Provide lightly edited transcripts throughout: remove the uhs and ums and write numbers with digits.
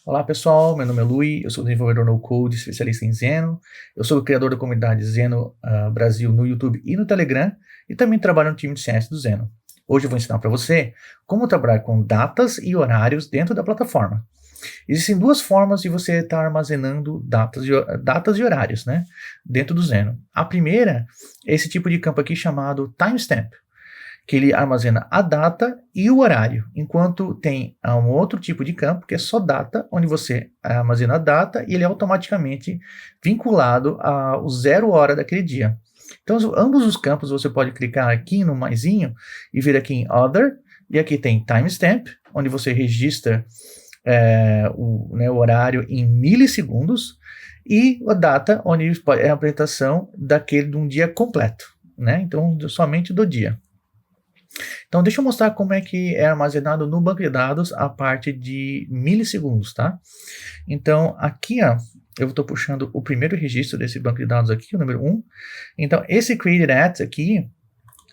Olá pessoal, meu nome é Lui, eu sou desenvolvedor no-code, especialista em Zeno. Eu sou o criador da comunidade Zeno Brasil no YouTube e no Telegram e também trabalho no time de CS do Zeno. Hoje eu vou ensinar para você como trabalhar com datas e horários dentro da plataforma. Existem duas formas de você estar armazenando datas e horários, né, dentro do Zeno. A primeira é esse tipo de campo aqui chamado timestamp, que ele armazena a data e o horário, enquanto tem um outro tipo de campo, que é só data, onde você armazena a data e ele é automaticamente vinculado ao 0 hora daquele dia. Então, ambos os campos você pode clicar aqui no maisinho e vir aqui em Other, e aqui tem Timestamp, onde você registra o horário em milissegundos, e a data, onde é a apresentação de um dia completo, né? Então, somente do dia. Então, deixa eu mostrar como é que é armazenado no banco de dados a parte de milissegundos, tá? Então, aqui, ó, eu estou puxando o primeiro registro desse banco de dados aqui, o número 1. Então, esse created at aqui,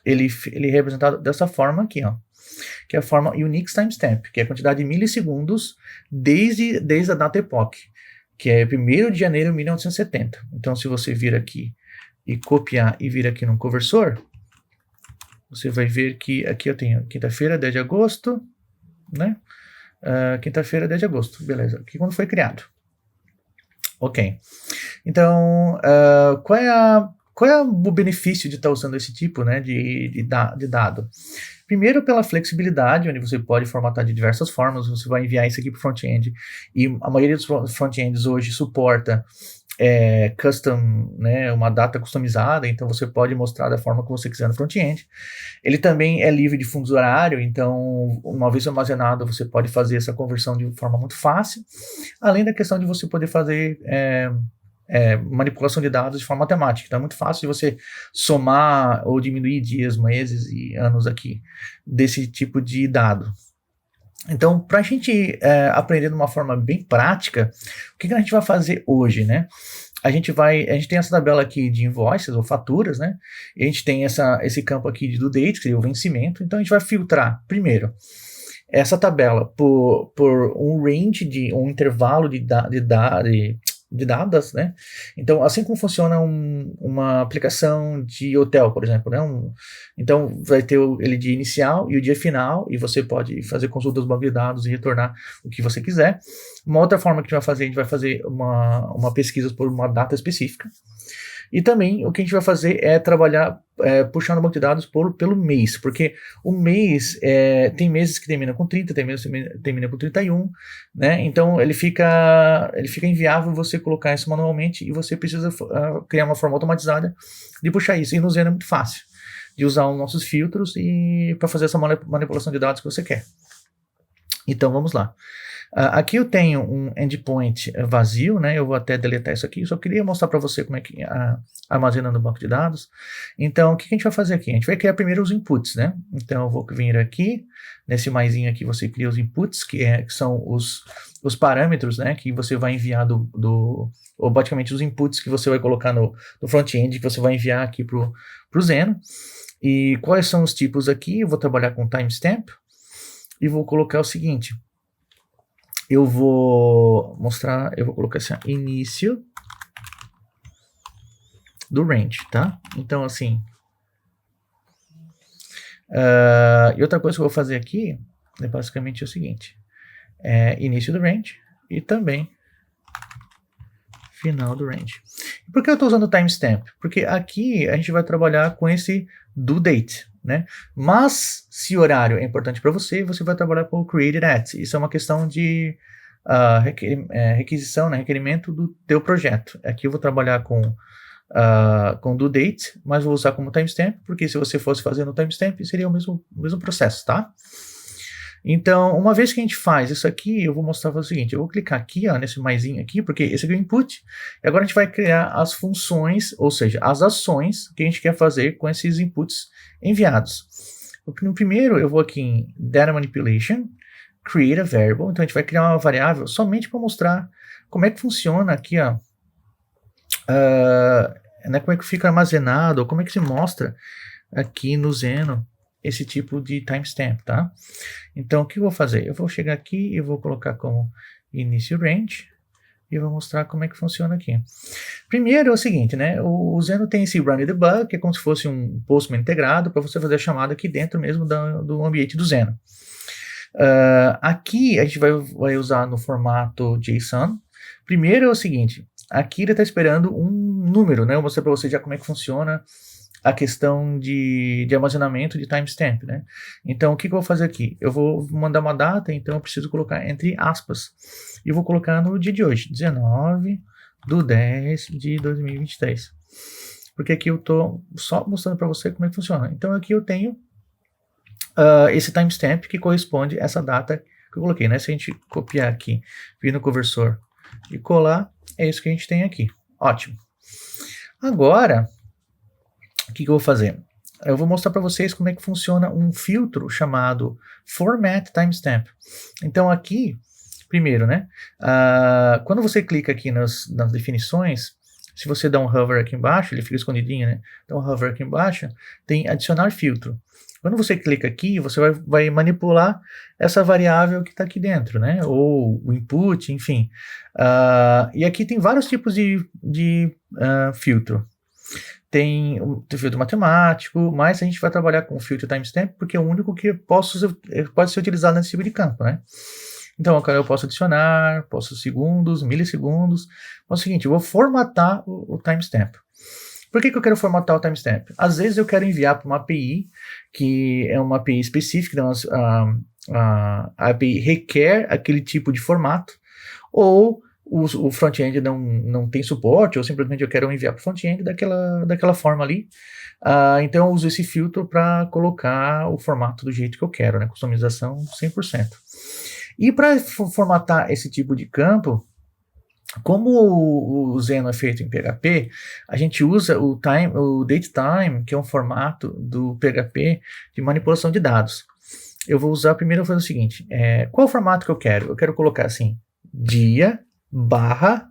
ele é representado dessa forma aqui, ó, que é a forma Unix Timestamp, que é a quantidade de milissegundos desde a data epoch, que é 1º de janeiro de 1970. Então, se você vir aqui e copiar e vir aqui no conversor, você vai ver que aqui eu tenho quinta-feira, 10 de agosto, né? Quinta-feira, 10 de agosto, beleza. Aqui quando foi criado. Ok. Então, qual é o benefício de estar usando esse tipo, né, de dado? Primeiro, pela flexibilidade, onde você pode formatar de diversas formas, você vai enviar isso aqui para o front-end, e a maioria dos front-ends hoje suporta custom, né, uma data customizada, então você pode mostrar da forma que você quiser no front-end. Ele também é livre de fundo horário, então uma vez armazenado você pode fazer essa conversão de forma muito fácil, além da questão de você poder fazer manipulação de dados de forma matemática. Então é muito fácil de você somar ou diminuir dias, meses e anos aqui desse tipo de dado. Então, para a gente aprender de uma forma bem prática, o que a gente vai fazer hoje, né? A gente tem essa tabela aqui de invoices ou faturas, né? E a gente tem esse campo aqui de due date, que é o vencimento. Então, a gente vai filtrar, primeiro, essa tabela por um range, um intervalo de datas, né? Então, assim como funciona uma aplicação de hotel, por exemplo, né? Então, vai ter ele dia inicial e o dia final, e você pode fazer consulta dos bancos de dados e retornar o que você quiser. Uma outra forma que a gente vai fazer uma pesquisa por uma data específica. E também o que a gente vai fazer é trabalhar puxando o banco de dados pelo mês, porque o mês tem meses que terminam com 30, tem meses que terminam com 31, né? Então ele fica inviável você colocar isso manualmente e você precisa criar uma forma automatizada de puxar isso. E no Zeno é muito fácil de usar os nossos filtros e para fazer essa manipulação de dados que você quer. Então vamos lá. Aqui eu tenho um endpoint vazio, né? Eu vou até deletar isso aqui. Eu só queria mostrar para você como é que armazena no banco de dados. Então, o que a gente vai fazer aqui? A gente vai criar primeiro os inputs, né? Então, eu vou vir aqui, nesse maisinho aqui, você cria os inputs, que são os parâmetros, né? Que você vai enviar ou basicamente os inputs que você vai colocar no front-end, que você vai enviar aqui para o Zeno. E quais são os tipos aqui? Eu vou trabalhar com timestamp e vou colocar o seguinte. Eu vou colocar assim, início do range, tá? Então, assim, e outra coisa que eu vou fazer aqui é basicamente o seguinte, início do range e também final do range. Por que eu estou usando o timestamp? Porque aqui a gente vai trabalhar com esse due date, né? Mas se horário é importante para você, você vai trabalhar com o created at. Isso é uma questão de requisição, né? Requerimento do teu projeto. Aqui eu vou trabalhar com due date, mas vou usar como timestamp, porque se você fosse fazer no timestamp, seria o mesmo processo, tá? Então, uma vez que a gente faz isso aqui, eu vou mostrar o seguinte, eu vou clicar aqui, ó, nesse maisinho aqui, porque esse aqui é o input, e agora a gente vai criar as funções, ou seja, as ações que a gente quer fazer com esses inputs enviados. No primeiro, eu vou aqui em Data Manipulation, Create a Variable, então a gente vai criar uma variável somente para mostrar como é que funciona aqui, ó, né, como é que fica armazenado, ou como é que se mostra aqui no Zeno esse tipo de timestamp, tá? Então, o que eu vou fazer? Eu vou chegar aqui e vou colocar como início range e vou mostrar como é que funciona aqui. Primeiro é o seguinte, né? O Zeno tem esse run debug, que é como se fosse um Postman integrado para você fazer a chamada aqui dentro mesmo do ambiente do Zeno. Aqui a gente vai usar no formato JSON. Primeiro é o seguinte, aqui ele está esperando um número, né? Eu vou mostrar para você já como é que funciona a questão de armazenamento de timestamp, né? Então, o que eu vou fazer aqui? Eu vou mandar uma data, então eu preciso colocar entre aspas. E vou colocar no dia de hoje, 19/10/2023. Porque aqui eu estou só mostrando para você como é que funciona. Então, aqui eu tenho esse timestamp que corresponde a essa data que eu coloquei, né? Se a gente copiar aqui, vir no conversor e colar, é isso que a gente tem aqui. Ótimo. Agora, o que eu vou fazer? Eu vou mostrar para vocês como é que funciona um filtro chamado Format Timestamp. Então aqui, primeiro, né? Quando você clica aqui nas definições, se você dá um hover aqui embaixo, ele fica escondidinho, né? Então hover aqui embaixo, tem adicionar filtro. Quando você clica aqui, você vai manipular essa variável que está aqui dentro, né? Ou o input, enfim. E aqui tem vários tipos de filtro. Tem o filtro matemático, mas a gente vai trabalhar com o filtro timestamp porque é o único que pode ser utilizado nesse tipo de campo, né? Então, eu posso adicionar, posso segundos, milissegundos. É o seguinte, eu vou formatar o timestamp. Por que eu quero formatar o timestamp? Às vezes eu quero enviar para uma API, que é uma API específica, então a API requer aquele tipo de formato, ou o front-end não tem suporte, ou simplesmente eu quero enviar para o front-end daquela forma ali. Então eu uso esse filtro para colocar o formato do jeito que eu quero, né? Customização 100%. E para formatar esse tipo de campo, como o Zeno é feito em PHP, a gente usa o datetime, que é um formato do PHP de manipulação de dados. Eu vou usar, primeiro eu vou fazer o seguinte, qual o formato que eu quero? Eu quero colocar assim, dia, barra,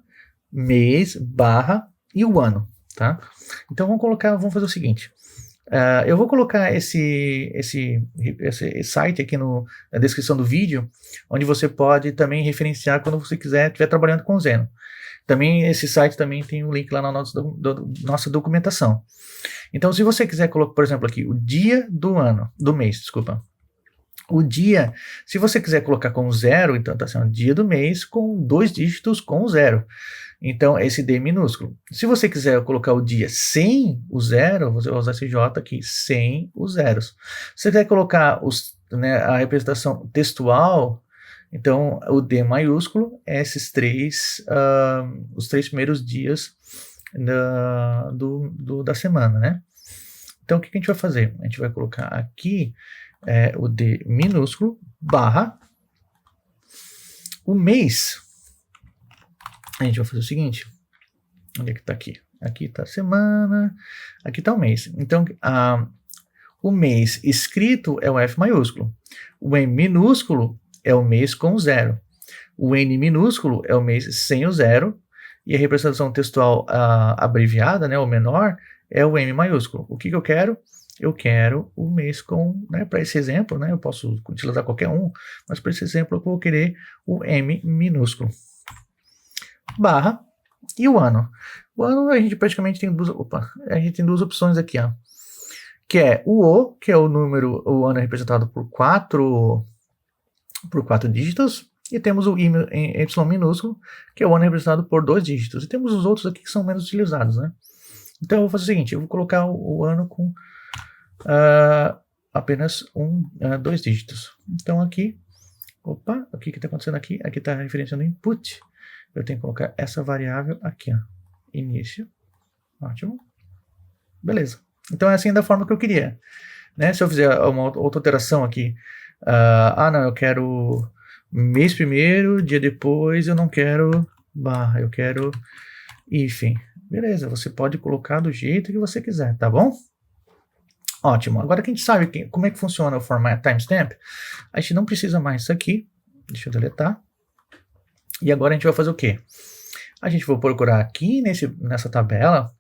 mês, barra e o ano, tá? Então vamos fazer o seguinte, eu vou colocar esse site aqui na descrição do vídeo, onde você pode também referenciar quando você estiver trabalhando com o Zeno. Também esse site também tem um link lá na nossa documentação. Então, se você quiser colocar, por exemplo, aqui o dia do mês, desculpa. O dia, se você quiser colocar com 0, então está sendo dia do mês com 2 dígitos com 0. Então, esse D minúsculo. Se você quiser colocar o dia sem o 0, você vai usar esse J aqui, sem os zeros. Se você quer colocar a representação textual, então o D maiúsculo é esses os 3 primeiros dias da semana, né? Então, o que a gente vai fazer? A gente vai colocar aqui o D minúsculo, barra, o mês. A gente vai fazer o seguinte, onde é que está aqui? Aqui está a semana, aqui está o mês. Então, o mês escrito é o F maiúsculo, o M minúsculo é o mês com 0, o N minúsculo é o mês sem o 0, e a representação textual abreviada, né, o menor, é o M maiúsculo. O que eu quero? Eu quero o mês com, né, para esse exemplo, né, eu posso utilizar qualquer um, mas para esse exemplo eu vou querer o M minúsculo. Barra e o ano. O ano a gente praticamente tem duas opções aqui, ó, que é que é o número, o ano é representado por 4 dígitos, e temos o Y minúsculo, que é o ano representado por 2 dígitos, e temos os outros aqui que são menos utilizados, né? Então eu vou fazer o seguinte, eu vou colocar o ano com apenas 2 dígitos. Então aqui, o que está acontecendo aqui? Aqui está referenciando input. Eu tenho que colocar essa variável aqui, ó, início. Ótimo. Beleza. Então é assim da forma que eu queria, né? Se eu fizer uma outra alteração aqui, não, eu quero mês primeiro, dia depois, eu não quero barra, eu quero hífen. Beleza, você pode colocar do jeito que você quiser, tá bom? Ótimo. Agora que a gente sabe como é que funciona o format timestamp, a gente não precisa mais disso aqui. Deixa eu deletar. E agora a gente vai fazer o quê? A gente vai procurar aqui nessa tabela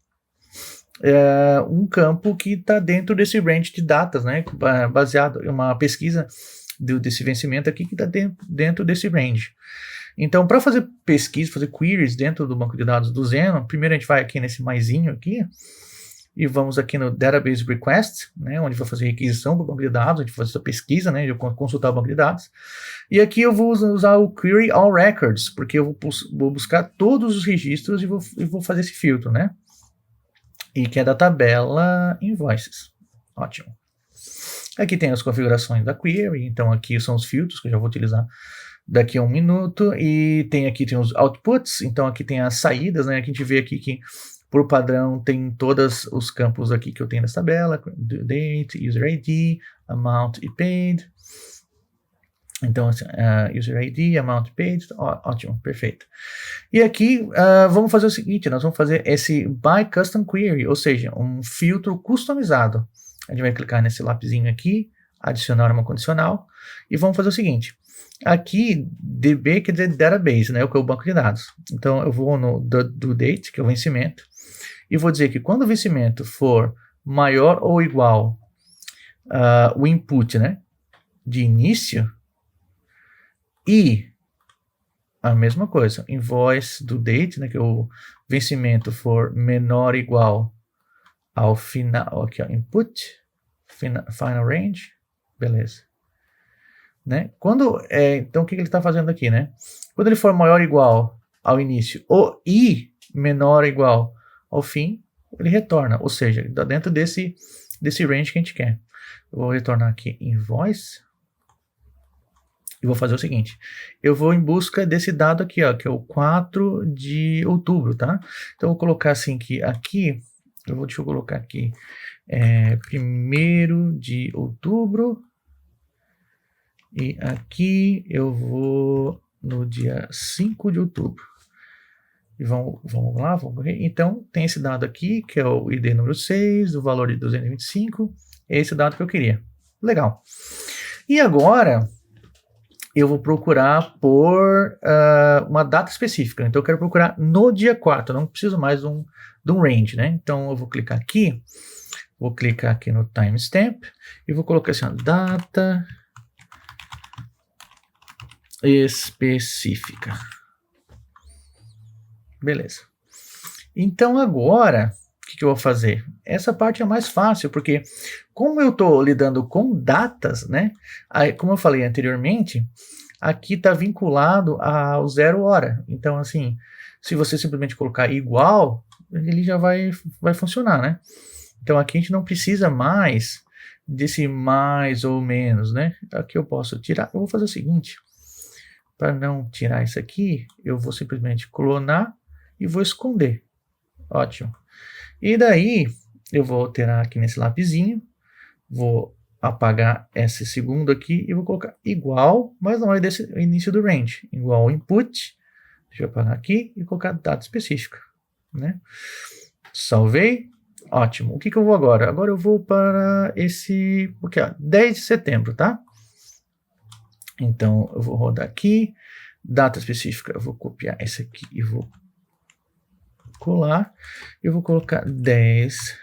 um campo que está dentro desse range de datas, né? Baseado em uma pesquisa desse vencimento aqui que está dentro desse range. Então, para fazer pesquisa, fazer queries dentro do banco de dados do Zeno, primeiro a gente vai aqui nesse maisinho aqui, e vamos aqui no Database Request, né, onde vai fazer requisição do banco de dados, a gente vai fazer essa pesquisa, né, de consultar o banco de dados. E aqui eu vou usar o Query All Records, porque eu vou buscar todos os registros e vou fazer esse filtro, né? E que é da tabela Invoices. Ótimo. Aqui tem as configurações da query, então aqui são os filtros que eu já vou utilizar daqui a um minuto, e tem os outputs, então aqui tem as saídas, né, que a gente vê aqui que por padrão tem todos os campos aqui que eu tenho nessa tabela, date, user ID, amount e paid. Então, user ID, amount paid, ótimo, perfeito. E aqui, vamos fazer o seguinte, nós vamos fazer esse by custom query, ou seja, um filtro customizado. A gente vai clicar nesse lapisinho aqui, adicionar uma condicional, e vamos fazer o seguinte. Aqui, DB quer dizer database, né, que é o banco de dados. Então, eu vou no do date, que é o vencimento, e vou dizer que quando o vencimento for maior ou igual o input, né, de início, e a mesma coisa, invoice do date, né, que o vencimento for menor ou igual ao final, aqui ó, input, final range, beleza. Né? Então o que ele está fazendo aqui, né? Quando ele for maior ou igual ao início e menor ou igual ao fim, ele retorna, ou seja, ele está dentro desse range que a gente quer. Eu vou retornar aqui invoice e vou fazer o seguinte, eu vou em busca desse dado aqui, ó, que é o 4 de outubro, tá? Então eu vou colocar assim que aqui, deixa eu colocar aqui, 1º de outubro, e aqui eu vou no dia 5 de outubro. E vamos lá, vamos ver. Então, tem esse dado aqui, que é o ID número 6, o valor de 225. É esse dado que eu queria. Legal. E agora, eu vou procurar por uma data específica. Então, eu quero procurar no dia 4. Eu não preciso mais de um range, né? Então, eu vou clicar aqui. Vou clicar aqui no timestamp. E vou colocar assim, ó, data específica. Beleza. Então agora, o que eu vou fazer? Essa parte é mais fácil, porque como eu estou lidando com datas, né? Aí, como eu falei anteriormente, aqui está vinculado ao 0 hora. Então assim, se você simplesmente colocar igual, ele já vai funcionar, né? Então aqui a gente não precisa mais desse mais ou menos, né? Aqui eu posso tirar, eu vou fazer o seguinte. Para não tirar isso aqui, eu vou simplesmente clonar e vou esconder. Ótimo. E daí, eu vou alterar aqui nesse lapisinho, vou apagar esse segundo aqui e vou colocar igual, mas na hora desse início do range, igual input, deixa eu apagar aqui e colocar data específica, né? Salvei, ótimo. O que eu vou agora? Agora eu vou para esse, 10 de setembro, tá? Então, eu vou rodar aqui, data específica, eu vou copiar esse aqui e vou colar, eu vou colocar 10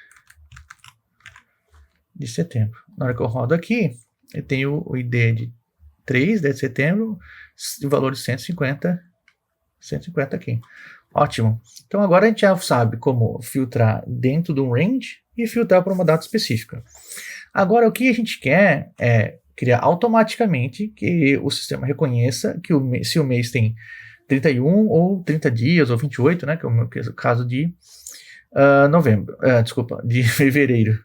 de setembro. Na hora que eu rodo aqui, eu tenho o ID de 10 de setembro, o valor de 150 aqui. Ótimo. Então, agora a gente já sabe como filtrar dentro de um range e filtrar para uma data específica. Agora, o que a gente quer é criar automaticamente que o sistema reconheça que se o mês tem 31 ou 30 dias, ou 28, né, que é o caso de de fevereiro.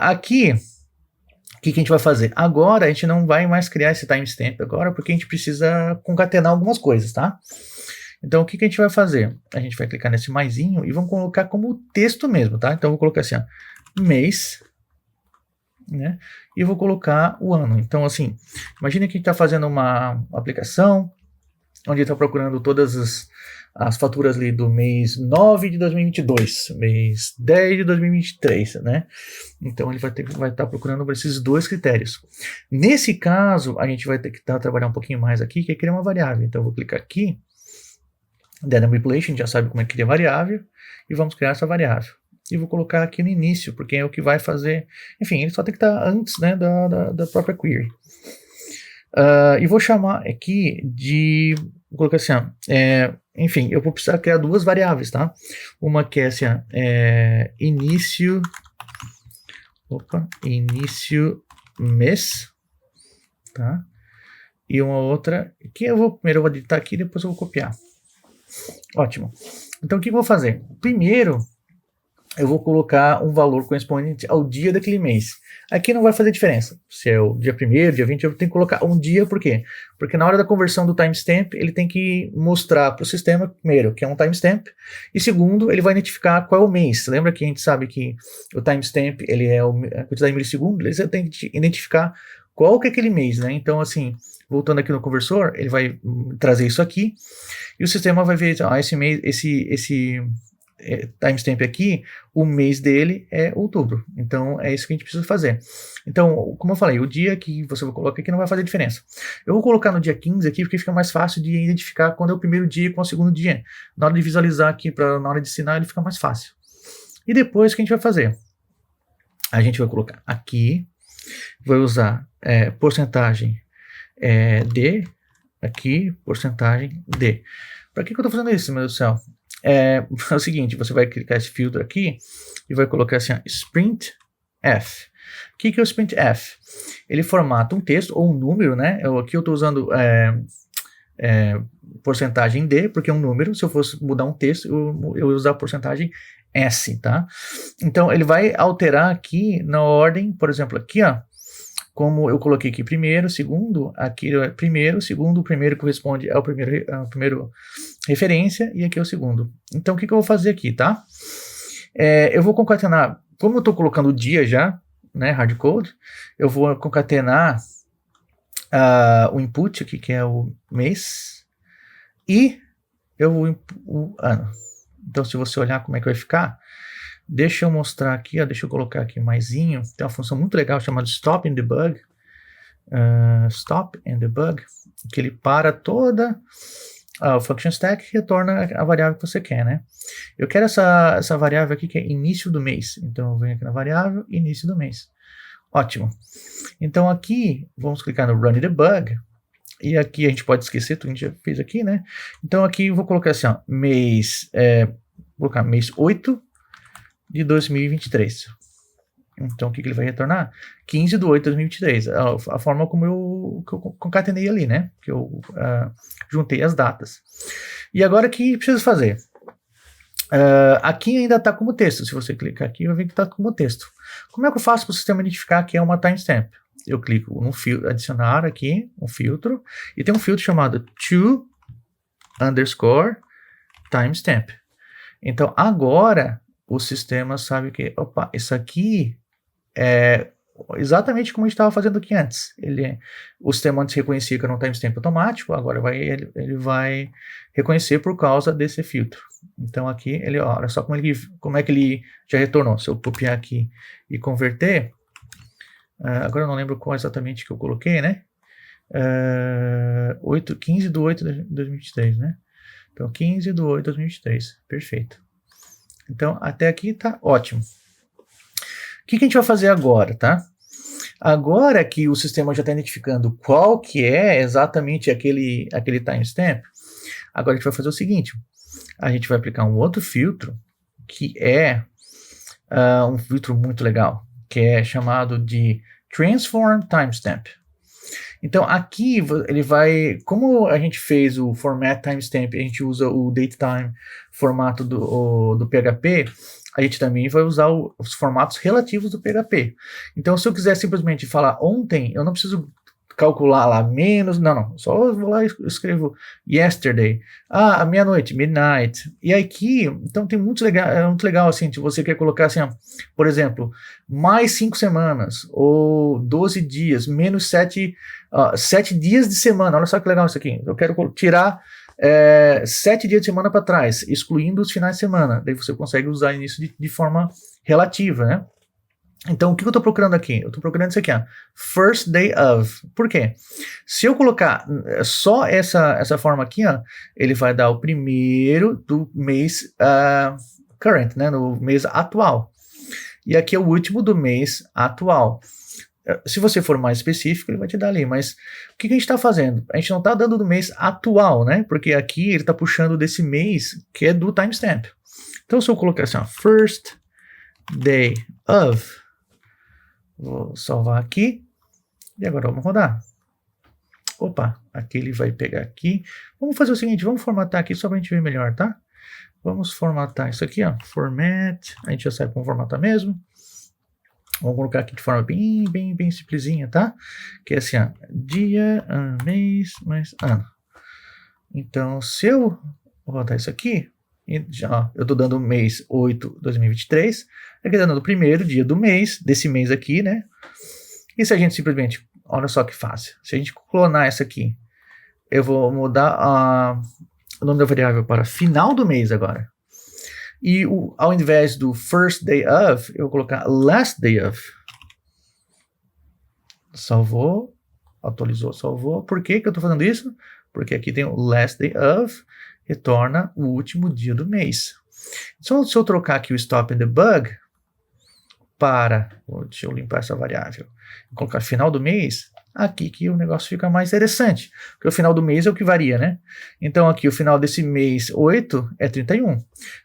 Aqui, o que a gente vai fazer? Agora, a gente não vai mais criar esse timestamp agora, porque a gente precisa concatenar algumas coisas, tá? Então, o que a gente vai fazer? A gente vai clicar nesse maisinho e vamos colocar como texto mesmo, tá? Então, eu vou colocar assim, ó, mês, né? E eu vou colocar o ano. Então, assim, imagina que a gente está fazendo uma aplicação onde está procurando todas as faturas ali do mês 9 de 2022, mês 10 de 2023, né? Então, ele vai estar procurando por esses dois critérios. Nesse caso, a gente vai ter que trabalhar um pouquinho mais aqui, que é criar uma variável. Então, eu vou clicar aqui, Data Manipulation, a gente já sabe como é que cria variável, e vamos criar essa variável. e vou colocar aqui no início, porque é o que vai fazer, enfim, ele só tem que estar antes, né, da própria query. E vou chamar aqui de, vou colocar assim, enfim, eu vou precisar criar duas variáveis, tá? Uma que é assim, início mês, tá? E uma outra, que primeiro eu vou editar aqui, depois eu vou copiar. Ótimo. Então o que eu vou fazer? Primeiro, eu vou colocar um valor correspondente ao dia daquele mês. Aqui não vai fazer diferença. Se é o dia 1º, dia 20, eu tenho que colocar um dia, por quê? Porque na hora da conversão do timestamp, ele tem que mostrar para o sistema, primeiro, que é um timestamp, e segundo, ele vai identificar qual é o mês. Lembra que a gente sabe que o timestamp, ele é a quantidade de milissegundos, ele tem que identificar qual que é aquele mês, né? Então, assim, voltando aqui no conversor, ele vai trazer isso aqui, e o sistema vai ver, esse mês, esse timestamp aqui, o mês dele é outubro. Então, é isso que a gente precisa fazer. Então, como eu falei, o dia que você coloca aqui não vai fazer diferença. Eu vou colocar no dia 15 aqui, porque fica mais fácil de identificar quando é o primeiro dia e qual é o segundo dia. Na hora de visualizar aqui, na hora de ensinar, ele fica mais fácil. E depois, o que a gente vai fazer? A gente vai colocar aqui, vai usar porcentagem D, aqui, porcentagem D. Para que eu estou fazendo isso, meu Deus do céu? É o seguinte, você vai clicar esse filtro aqui e vai colocar assim, sprintf. O que é o sprintf? Ele formata um texto ou um número, né? Aqui eu estou usando porcentagem D, porque é um número. Se eu fosse mudar um texto, eu ia usar a porcentagem S, tá? Então, ele vai alterar aqui na ordem, por exemplo, aqui, ó, como eu coloquei aqui primeiro, segundo, aqui é primeiro, segundo, o primeiro corresponde ao primeiro referência, e aqui é o segundo. Então, o que eu vou fazer aqui, tá? Eu vou concatenar, como eu estou colocando o dia já, né, hardcode, eu vou concatenar o input aqui, que é o mês, e o ano. Então, se você olhar como é que vai ficar, deixa eu mostrar aqui, deixa eu colocar aqui maisinho. Tem uma função muito legal chamada Stop and Debug. Que ele para toda o function stack e retorna a variável que você quer, né? Eu quero essa variável aqui que é início do mês. Então eu venho aqui na variável início do mês. Ótimo. Então aqui, vamos clicar no Run Debug. E aqui a gente pode esquecer tudo que a gente já fez aqui, né? Então aqui eu vou colocar assim, ó, vou colocar mês 8 de 2023. Então, o que ele vai retornar? 15/8/2023. A forma como eu concatenei ali, né? Que eu juntei as datas. E agora, o que preciso fazer? Aqui ainda está como texto. Se você clicar aqui, vai ver que está como texto. Como é que eu faço para o sistema identificar que é uma timestamp? Eu clico no filtro, adicionar aqui um filtro, e tem um filtro chamado to_timestamp. Então, agora o sistema sabe que, opa, isso aqui é exatamente como a gente estava fazendo aqui antes. O sistema antes reconhecia que era um timestamp automático, agora ele vai reconhecer por causa desse filtro. Então aqui, olha só como é que ele já retornou. Se eu copiar aqui e converter, agora eu não lembro qual exatamente que eu coloquei, né? 15/8/2023, né? Então 15/8/2023, perfeito. Então, até aqui tá ótimo. O que a gente vai fazer agora, tá? Agora que o sistema já está identificando qual que é exatamente aquele timestamp, agora a gente vai fazer o seguinte. A gente vai aplicar um outro filtro, que é um filtro muito legal, que é chamado de Transform Timestamp. Então, aqui ele vai, como a gente fez o format timestamp, a gente usa o datetime formato do PHP, a gente também vai usar os formatos relativos do PHP. Então, se eu quiser simplesmente falar ontem, eu não preciso calcular lá menos, não, só eu vou lá e escrevo yesterday, à meia-noite, midnight, e aqui, então tem muito legal assim, se você quer colocar assim, por exemplo, mais 5 semanas, ou 12 dias, menos 7 dias de semana, olha só que legal isso aqui, eu quero tirar 7 dias de semana para trás, excluindo os finais de semana, daí você consegue usar isso de forma relativa, né? Então, o que eu estou procurando aqui? Eu estou procurando isso aqui, ó, first day of. Por quê? Se eu colocar só essa forma aqui, ó, ele vai dar o primeiro do mês current, né, no mês atual. E aqui é o último do mês atual. Se você for mais específico, ele vai te dar ali, mas o que a gente está fazendo? A gente não está dando do mês atual, né? Porque aqui ele está puxando desse mês que é do timestamp. Então, se eu colocar assim, ó, first day of, vou salvar aqui, e agora vamos rodar. Opa, aqui ele vai pegar aqui. Vamos fazer o seguinte, vamos formatar aqui só para a gente ver melhor, tá? Vamos formatar isso aqui, ó, format, a gente já sabe como formatar mesmo. Vamos colocar aqui de forma bem simplesinha, tá? Que é assim, ó, dia, mês, mais ano. Então, se eu rodar isso aqui, já, eu tô dando o mês 8, 2023, aqui tá dando o primeiro dia do mês, desse mês aqui, né? E se a gente simplesmente, olha só que fácil, se a gente clonar isso aqui, eu vou mudar o nome da variável para final do mês agora. E ao invés do first day of, eu vou colocar last day of. Salvou, atualizou, salvou. Por que eu estou fazendo isso? Porque aqui tem o last day of, retorna o último dia do mês. Então, se eu trocar aqui o stop and debug para, deixa eu limpar essa variável, colocar final do mês, aqui que o negócio fica mais interessante, porque o final do mês é o que varia, né? Então aqui o final desse mês 8 é 31.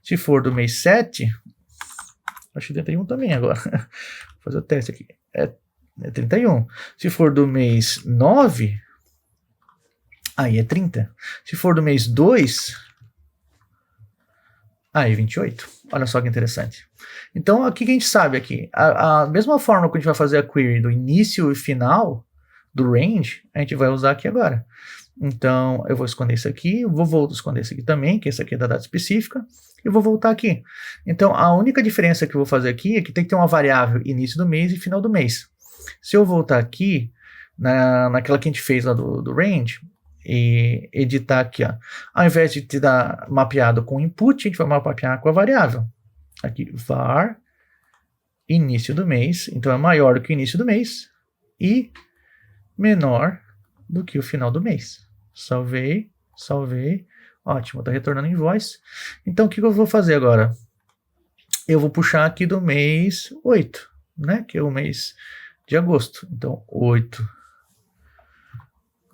Se for do mês 7, acho que 31 também agora. Vou fazer o teste aqui. É 31. Se for do mês 9, aí é 30. Se for do mês 2, aí é 28. Olha só que interessante. Então, o que a gente sabe aqui? A mesma forma que a gente vai fazer a query do início e final do range, a gente vai usar aqui agora. Então, eu vou esconder isso aqui, vou esconder isso aqui também, que esse aqui é da data específica, e vou voltar aqui. Então, a única diferença que eu vou fazer aqui é que tem que ter uma variável início do mês e final do mês. Se eu voltar aqui, naquela que a gente fez lá do range, e editar aqui, ó, ao invés de te dar mapeado com input, a gente vai mapear com a variável. Aqui, var, início do mês, então é maior do que o início do mês, e menor do que o final do mês. Salvei, ótimo, está retornando invoice. Então, o que eu vou fazer agora? Eu vou puxar aqui do mês 8, né, que é o mês de agosto. Então, 8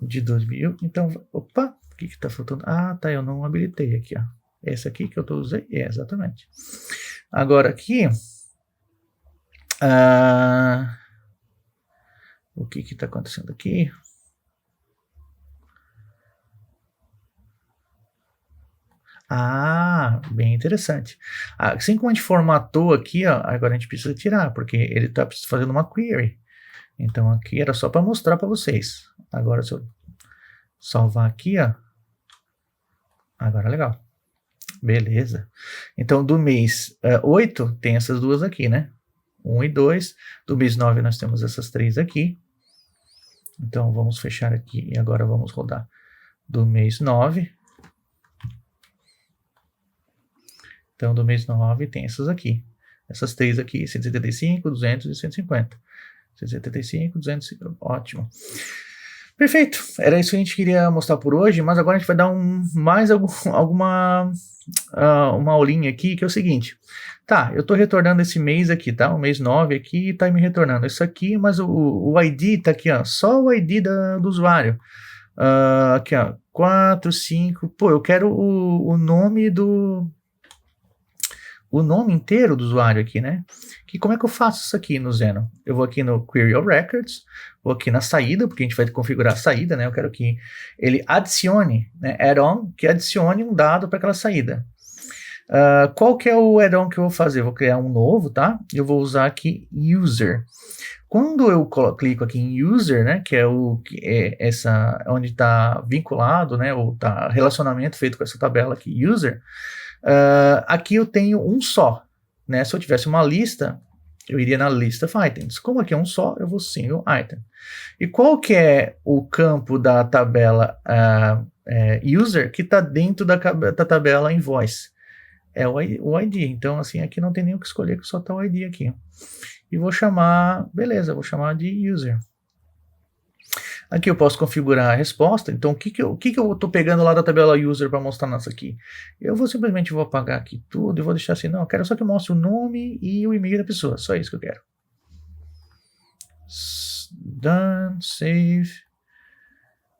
de 2000. Então, opa, o que está faltando? Ah, tá, eu não habilitei aqui, ó. Esse aqui que eu usei, exatamente. Agora aqui, o que está acontecendo aqui? Bem interessante. Assim como a gente formatou aqui, ó, agora a gente precisa tirar, porque ele está fazendo uma query. Então aqui era só para mostrar para vocês. Agora se eu salvar aqui, ó, agora legal. Beleza. Então do mês 8 tem essas duas aqui, né? 1 e 2. Do mês 9 nós temos essas três aqui. Então vamos fechar aqui e agora vamos rodar do mês 9. Então do mês 9 tem essas aqui. Essas três aqui, 175, 200 e 150. 175, 200, ótimo. Perfeito, era isso que a gente queria mostrar por hoje, mas agora a gente vai dar uma aulinha aqui, que é o seguinte. Tá, eu estou retornando esse mês aqui, tá? O mês 9 aqui está me retornando isso aqui, mas o ID está aqui, ó, só o ID do usuário. Aqui, ó, 4, 5, pô, eu quero o nome inteiro do usuário aqui, né? Como é que eu faço isso aqui no Zeno? Eu vou aqui no Query All Records, vou aqui na saída, porque a gente vai configurar a saída, né? Eu quero que ele adicione, né? Add-on, que adicione um dado para aquela saída. Qual que é o add-on que eu vou fazer? Vou criar um novo, tá? Eu vou usar aqui User. Quando eu clico aqui em User, né? Que é onde está vinculado, né? Ou tá relacionamento feito com essa tabela aqui, User. Aqui eu tenho um só, né? Se eu tivesse uma lista, eu iria na List of Items. Como aqui é um só, eu vou Single Item. E qual que é o campo da tabela User que está dentro da tabela Invoice? É o ID. Então, assim, aqui não tem nem o que escolher, que só está o ID aqui. E vou chamar, beleza, vou chamar de User. Aqui eu posso configurar a resposta. Então, o que eu estou pegando lá da tabela user para mostrar nessa aqui? Eu simplesmente vou apagar aqui tudo e vou deixar assim. Não, eu quero só que mostre o nome e o e-mail da pessoa. Só isso que eu quero. Done, save.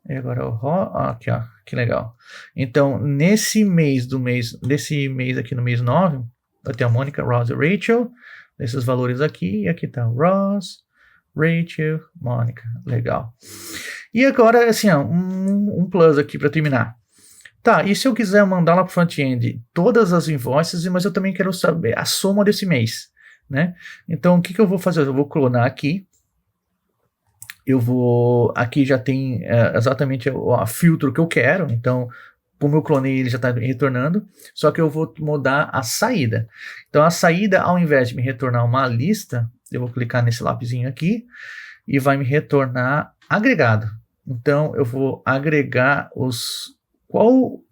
E agora aqui, ó, que legal. Então, desse mês aqui no mês 9, vai ter a Mônica, Ross e Rachel. Esses valores aqui, e aqui tá Ross, Rachel, Mônica. Legal. E agora, assim, ó, um plus aqui para terminar. Tá, e se eu quiser mandar lá para o front-end todas as invoices, mas eu também quero saber a soma desse mês, né? Então, o que eu vou fazer? Eu vou clonar aqui. Aqui já tem exatamente o filtro que eu quero, então, como eu clonei, ele já está retornando, só que eu vou mudar a saída. Então, a saída, ao invés de me retornar uma lista, eu vou clicar nesse lapisinho aqui, e vai me retornar agregado. Então, eu vou agregar qual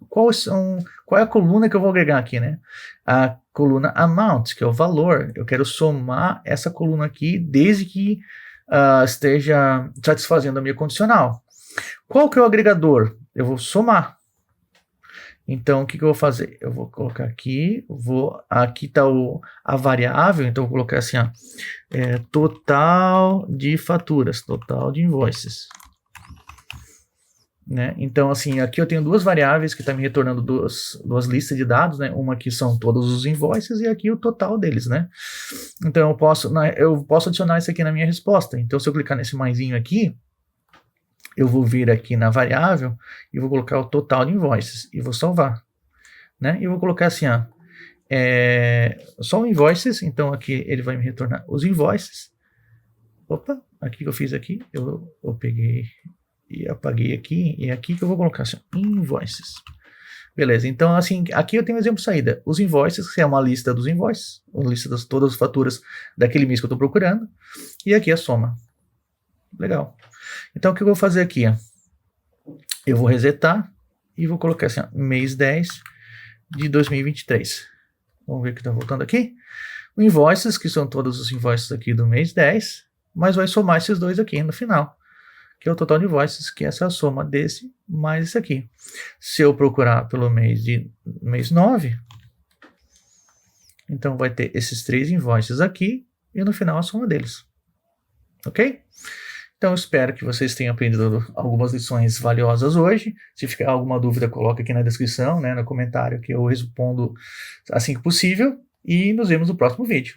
é a coluna que eu vou agregar aqui, né? A coluna amount, que é o valor. Eu quero somar essa coluna aqui desde que esteja satisfazendo a minha condicional. Qual que é o agregador? Eu vou somar. Então, o que eu vou fazer? Eu vou colocar aqui, aqui está a variável, então eu vou colocar assim, ó, total de faturas, total de invoices. Né? Então, assim, aqui eu tenho duas variáveis que estão me retornando duas listas de dados, né? Uma aqui são todos os invoices e aqui o total deles, né? Então, eu posso adicionar isso aqui na minha resposta. Então, se eu clicar nesse maisinho aqui, eu vou vir aqui na variável e vou colocar o total de invoices e vou salvar, né? E vou colocar assim, ó, só invoices, então aqui ele vai me retornar os invoices. Opa, aqui que eu fiz aqui, eu peguei e apaguei aqui, e aqui que eu vou colocar assim, invoices. Beleza, então assim, aqui eu tenho um exemplo de saída. Os invoices, que é uma lista dos invoices, uma lista de todas as faturas daquele mês que eu estou procurando, e aqui a soma. Legal. Então o que eu vou fazer aqui? Ó? Eu vou resetar e vou colocar assim, ó, mês 10 de 2023. Vamos ver o que está voltando aqui. O invoices, que são todos os invoices aqui do mês 10, mas vai somar esses dois aqui no final, que é o total de invoices, que é essa soma desse mais esse aqui. Se eu procurar pelo mês 9, então vai ter esses 3 invoices aqui e no final a soma deles. Ok? Então, espero que vocês tenham aprendido algumas lições valiosas hoje. Se ficar alguma dúvida, coloque aqui na descrição, né, no comentário, que eu respondo assim que possível. E nos vemos no próximo vídeo.